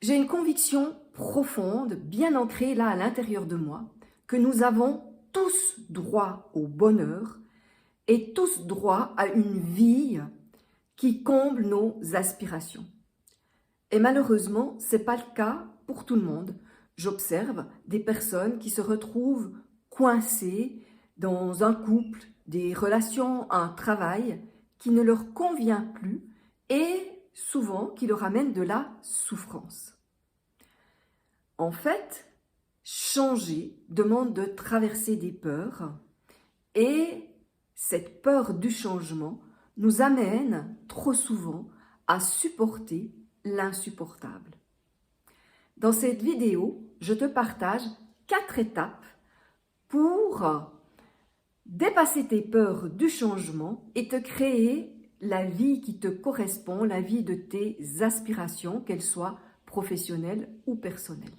J'ai une conviction profonde, bien ancrée là à l'intérieur de moi, que nous avons tous droit au bonheur et tous droit à une vie qui comble nos aspirations. Et malheureusement, ce n'est pas le cas pour tout le monde. J'observe des personnes qui se retrouvent coincées dans un couple, des relations, un travail qui ne leur convient plus et souvent qui leur amène de la souffrance. En fait, changer demande de traverser des peurs et cette peur du changement nous amène trop souvent à supporter l'insupportable. Dans cette vidéo, je te partage 4 étapes pour dépasser tes peurs du changement et te créer la vie qui te correspond, la vie de tes aspirations, qu'elles soient professionnelles ou personnelles.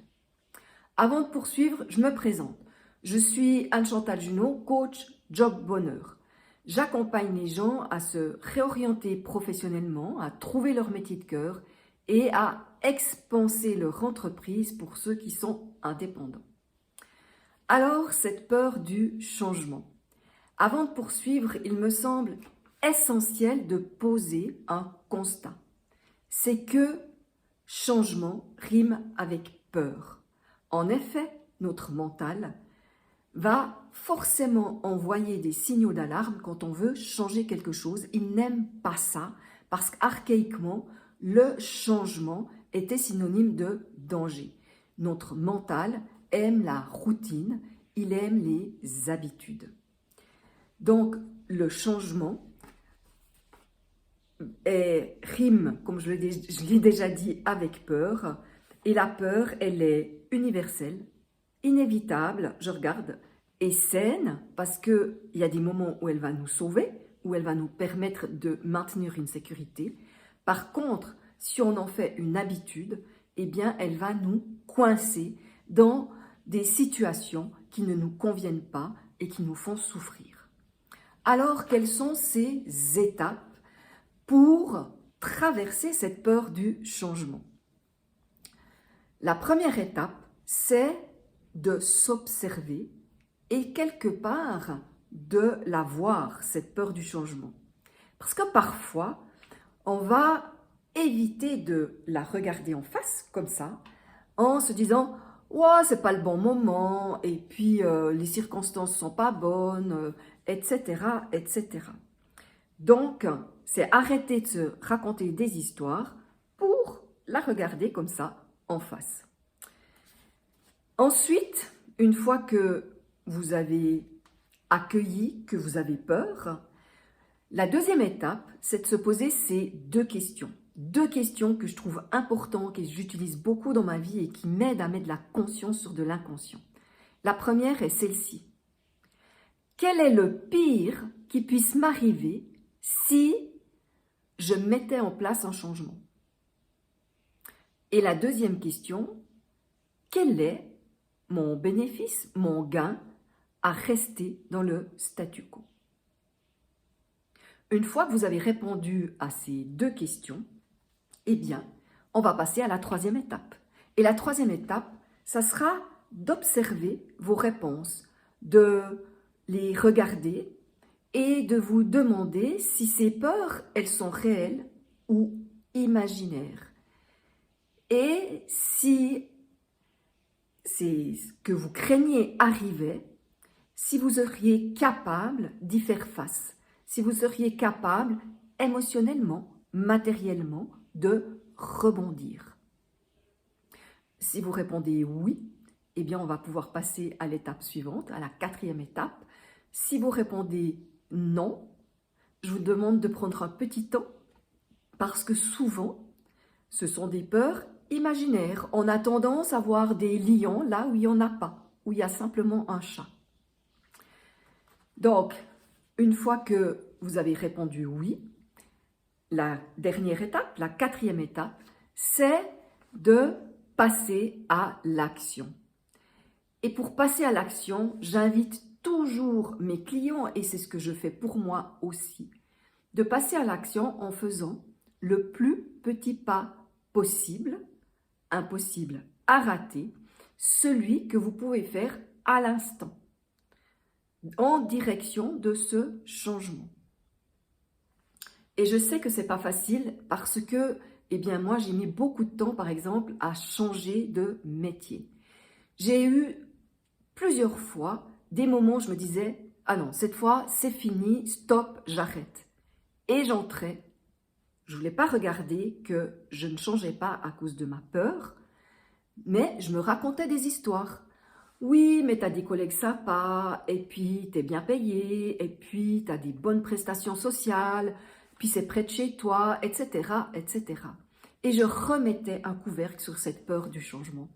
Avant de poursuivre, je me présente. Je suis Anne-Chantal Junot, coach Job Bonheur. J'accompagne les gens à se réorienter professionnellement, à trouver leur métier de cœur et à expanser leur entreprise pour ceux qui sont indépendants. Alors, cette peur du changement. Avant de poursuivre, il me semble essentiel de poser un constat. C'est que changement rime avec peur. En effet, notre mental va forcément envoyer des signaux d'alarme quand on veut changer quelque chose. Il n'aime pas ça parce qu'archaïquement, le changement était synonyme de danger. Notre mental aime la routine, il aime les habitudes. Donc, le changement rime, comme je l'ai déjà dit, avec peur. Et la peur, elle est universelle, inévitable, je regarde, et saine, parce qu'il y a des moments où elle va nous sauver, où elle va nous permettre de maintenir une sécurité. Par contre, si on en fait une habitude, eh bien, elle va nous coincer dans des situations qui ne nous conviennent pas et qui nous font souffrir. Alors, quelles sont ces étapes pour traverser cette peur du changement? La première étape, c'est de s'observer et quelque part de la voir, cette peur du changement. Parce que parfois, on va éviter de la regarder en face, comme ça, en se disant « Ouais, c'est pas le bon moment, et puis les circonstances sont pas bonnes, etc., etc. » Donc, c'est arrêter de se raconter des histoires pour la regarder comme ça, en face. Ensuite, une fois que vous avez accueilli que vous avez peur, la deuxième étape, c'est de se poser ces 2 questions. 2 questions que je trouve importantes, que j'utilise beaucoup dans ma vie et qui m'aident à mettre de la conscience sur de l'inconscient. La première est celle-ci. Quel est le pire qui puisse m'arriver si je mettais en place un changement? Et la deuxième question, quel est mon bénéfice, mon gain à rester dans le statu quo? Une fois que vous avez répondu à ces 2 questions, eh bien, on va passer à la 3e étape. Et la 3e étape, ça sera d'observer vos réponses, de les regarder et de vous demander si ces peurs, elles sont réelles ou imaginaires. Et si c'est ce que vous craignez arrivait, si vous seriez capable d'y faire face, si vous seriez capable émotionnellement, matériellement, de rebondir. Si vous répondez oui, eh bien on va pouvoir passer à l'étape suivante, à la 4e étape. Si vous répondez non, je vous demande de prendre un petit temps parce que souvent, ce sont des peurs imaginaires. On a tendance à voir des lions là où il n'y en a pas, où il y a simplement un chat. Donc, une fois que vous avez répondu oui, la dernière étape, la 4e étape, c'est de passer à l'action. Et pour passer à l'action, j'invite toujours mes clients, et c'est ce que je fais pour moi aussi, de passer à l'action en faisant le plus petit pas possible impossible à rater, celui que vous pouvez faire à l'instant, en direction de ce changement. Et je sais que c'est pas facile parce que, eh bien, moi, j'ai mis beaucoup de temps, par exemple, à changer de métier. J'ai eu plusieurs fois des moments où je me disais « Ah non, cette fois, c'est fini, stop, j'arrête ». Et j'entrais. Je ne voulais pas regarder que je ne changeais pas à cause de ma peur, mais je me racontais des histoires. Oui, mais tu as des collègues sympas, et puis tu es bien payé, et puis tu as des bonnes prestations sociales, puis c'est près de chez toi, etc., etc. Et je remettais un couvercle sur cette peur du changement.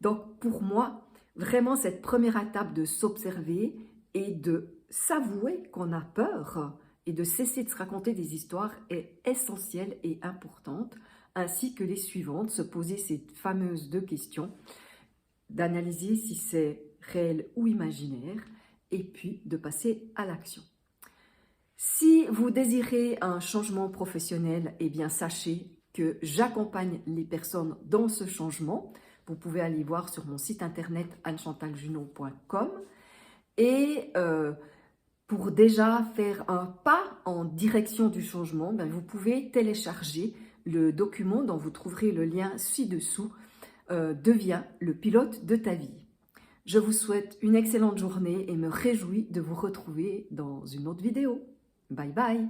Donc pour moi, vraiment cette première étape de s'observer et de s'avouer qu'on a peur et de cesser de se raconter des histoires est essentielle et importante, ainsi que les suivantes, se poser ces fameuses 2 questions, d'analyser si c'est réel ou imaginaire, et puis de passer à l'action. Si vous désirez un changement professionnel, eh bien sachez que j'accompagne les personnes dans ce changement. Vous pouvez aller voir sur mon site internet annechantaljunon.com et pour déjà faire un pas en direction du changement, ben, vous pouvez télécharger le document dont vous trouverez le lien ci-dessous, Deviens le pilote de ta vie. Je vous souhaite une excellente journée et me réjouis de vous retrouver dans une autre vidéo. Bye bye!